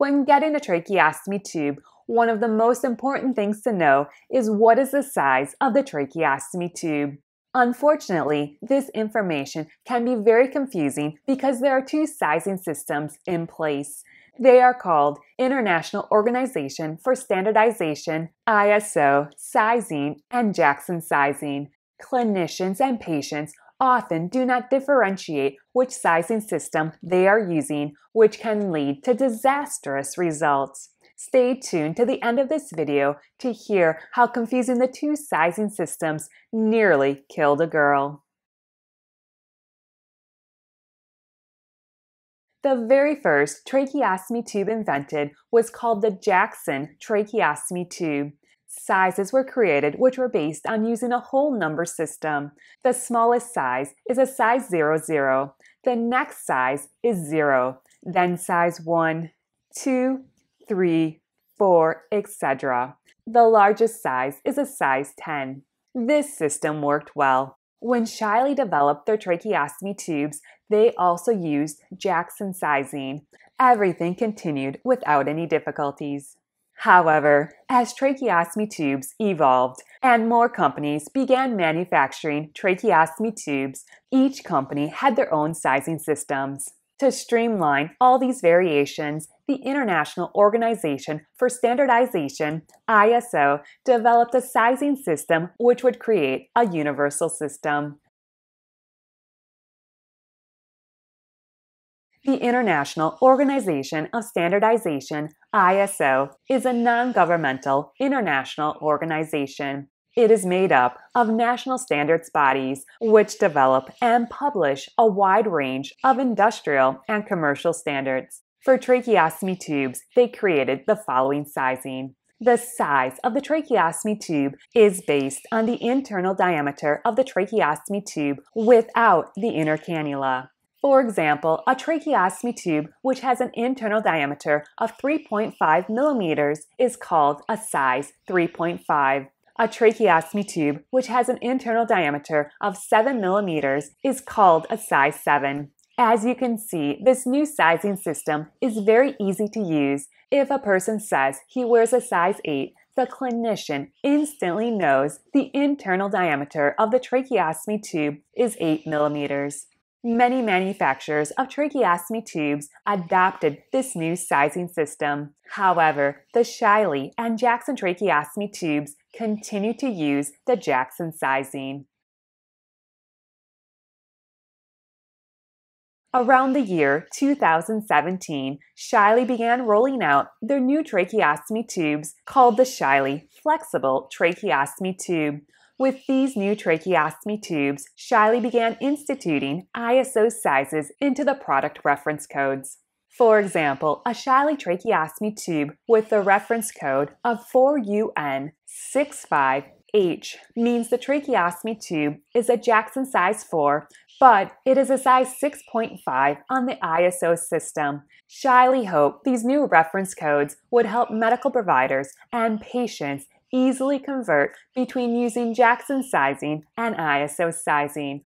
When getting a tracheostomy tube, one of the most important things to know is what is the size of the tracheostomy tube. Unfortunately, this information can be very confusing because there are two sizing systems in place. They are called International Organization for Standardization, ISO, sizing, and Jackson sizing. Clinicians and patients often do not differentiate which sizing system they are using, which can lead to disastrous results. Stay tuned to the end of this video to hear how confusing the two sizing systems nearly killed a girl. The very first tracheostomy tube invented was called the Jackson tracheostomy tube. Sizes were created which were based on using a whole number system. The smallest size is a size 00. The next size is 0, then size 1, 2, 3, 4, etc. The largest size is a size 10. This system worked well. When Shiley developed their tracheostomy tubes, they also used Jackson sizing. Everything continued without any difficulties. However, as tracheostomy tubes evolved and more companies began manufacturing tracheostomy tubes, each company had their own sizing systems. To streamline all these variations, the International Organization for Standardization, ISO, developed a sizing system which would create a universal system. The International Organization of Standardization, ISO, is a non-governmental international organization. It is made up of national standards bodies which develop and publish a wide range of industrial and commercial standards. For tracheostomy tubes, they created the following sizing. The size of the tracheostomy tube is based on the internal diameter of the tracheostomy tube without the inner cannula. For example, a tracheostomy tube which has an internal diameter of 3.5 millimeters is called a size 3.5. A tracheostomy tube which has an internal diameter of 7 millimeters is called a size 7. As you can see, this new sizing system is very easy to use. If a person says he wears a size 8, the clinician instantly knows the internal diameter of the tracheostomy tube is 8 millimeters. Many manufacturers of tracheostomy tubes adopted this new sizing system. However, the Shiley and Jackson tracheostomy tubes continue to use the Jackson sizing. Around the year 2017, Shiley began rolling out their new tracheostomy tubes called the Shiley Flexible Tracheostomy Tube. With these new tracheostomy tubes, Shiley began instituting ISO sizes into the product reference codes. For example, a Shiley tracheostomy tube with the reference code of 4UN65H means the tracheostomy tube is a Jackson size 4, but it is a size 6.5 on the ISO system. Shiley hoped these new reference codes would help medical providers and patients easily convert between using Jackson sizing and ISO sizing.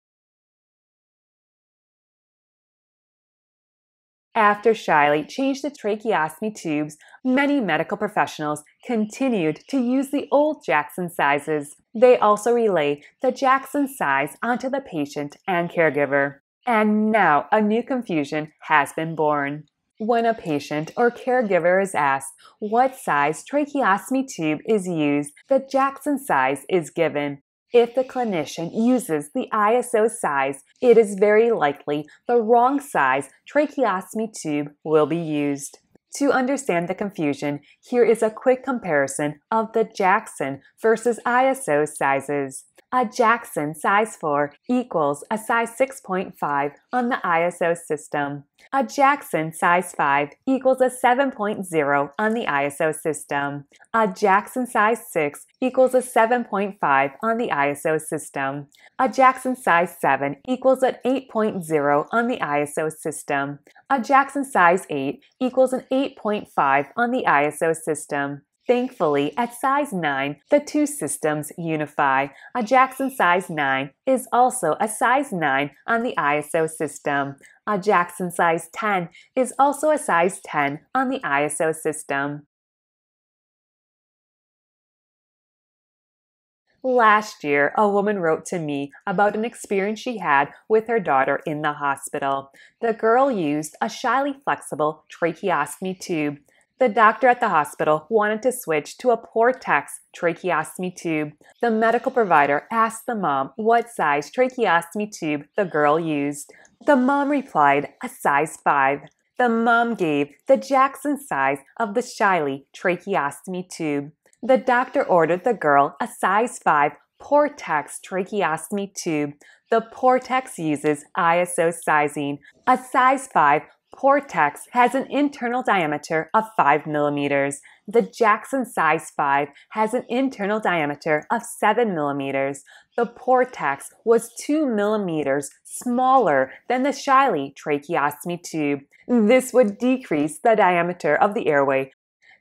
After Shiley changed the tracheostomy tubes, many medical professionals continued to use the old Jackson sizes. They also relay the Jackson size onto the patient and caregiver. And now a new confusion has been born. When a patient or caregiver is asked what size tracheostomy tube is used, the Jackson size is given. If the clinician uses the ISO size, it is very likely the wrong size tracheostomy tube will be used. To understand the confusion, here is a quick comparison of the Jackson versus ISO sizes. A Jackson size 4 equals a size 6.5 on the ISO system. A Jackson size 5 equals a 7.0 on the ISO system. A Jackson size 6 equals a 7.5 on the ISO system. A Jackson size 7 equals an 8.0 on the ISO system. A Jackson size 8 equals an 8.5 on the ISO system. Thankfully, at size 9, the two systems unify. A Jackson size 9 is also a size 9 on the ISO system. A Jackson size 10 is also a size 10 on the ISO system. Last year, a woman wrote to me about an experience she had with her daughter in the hospital. The girl used a shyly flexible tracheostomy tube. The doctor at the hospital wanted to switch to a Portex tracheostomy tube. The medical provider asked the mom what size tracheostomy tube the girl used. The mom replied, a size 5. The mom gave the Jackson size of the shyly tracheostomy tube. The doctor ordered the girl a size 5 Portex tracheostomy tube. The Portex uses ISO sizing. A size 5 Portex has an internal diameter of 5 millimeters. The Jackson size 5 has an internal diameter of 7 millimeters. The Portex was 2 millimeters smaller than the shyly tracheostomy tube. This would decrease the diameter of the airway.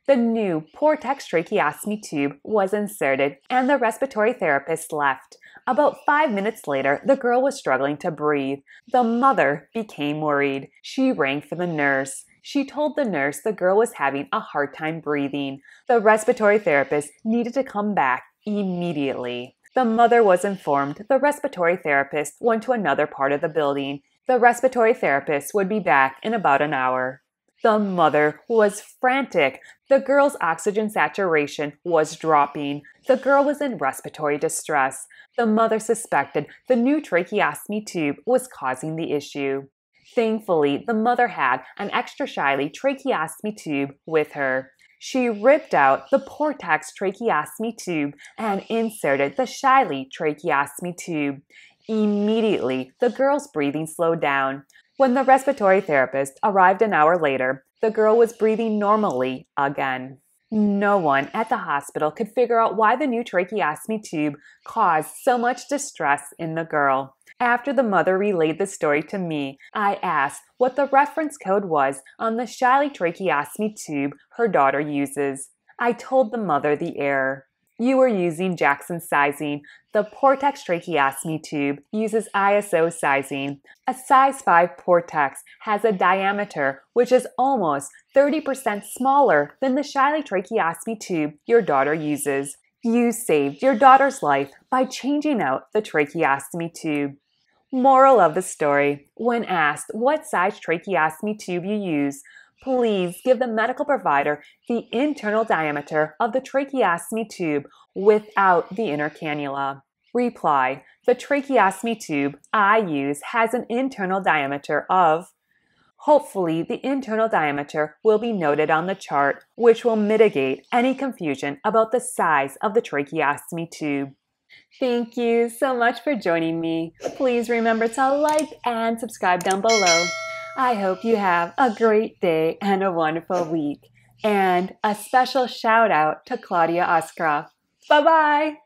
The new Portex tracheostomy tube was inserted, and the respiratory therapist left. About 5 minutes later, the girl was struggling to breathe. The mother became worried. She rang for the nurse. She told the nurse the girl was having a hard time breathing. The respiratory therapist needed to come back immediately. The mother was informed the respiratory therapist went to another part of the building. The respiratory therapist would be back in about an hour. The mother was frantic. The girl's oxygen saturation was dropping. The girl was in respiratory distress. The mother suspected the new tracheostomy tube was causing the issue. Thankfully, the mother had an extra shyly tracheostomy tube with her. She ripped out the Portex tracheostomy tube and inserted the shyly tracheostomy tube. Immediately, the girl's breathing slowed down. When the respiratory therapist arrived an hour later, the girl was breathing normally again. No one at the hospital could figure out why the new tracheostomy tube caused so much distress in the girl. After the mother relayed the story to me, I asked what the reference code was on the shyly tracheostomy tube her daughter uses. I told the mother the error. You are using Jackson sizing. The Portex tracheostomy tube uses ISO sizing. A size 5 Portex has a diameter which is almost 30% smaller than the shyly tracheostomy tube your daughter uses. You saved your daughter's life by changing out the tracheostomy tube. Moral of the story: when asked what size tracheostomy tube you use, please give the medical provider the internal diameter of the tracheostomy tube without the inner cannula. Reply: the tracheostomy tube I use has an internal diameter of. Hopefully, the internal diameter will be noted on the chart, which will mitigate any confusion about the size of the tracheostomy tube. Thank you so much for joining me. Please remember to like and subscribe down below. I hope you have a great day and a wonderful week. And a special shout out to Claudia Oskroff. Bye-bye!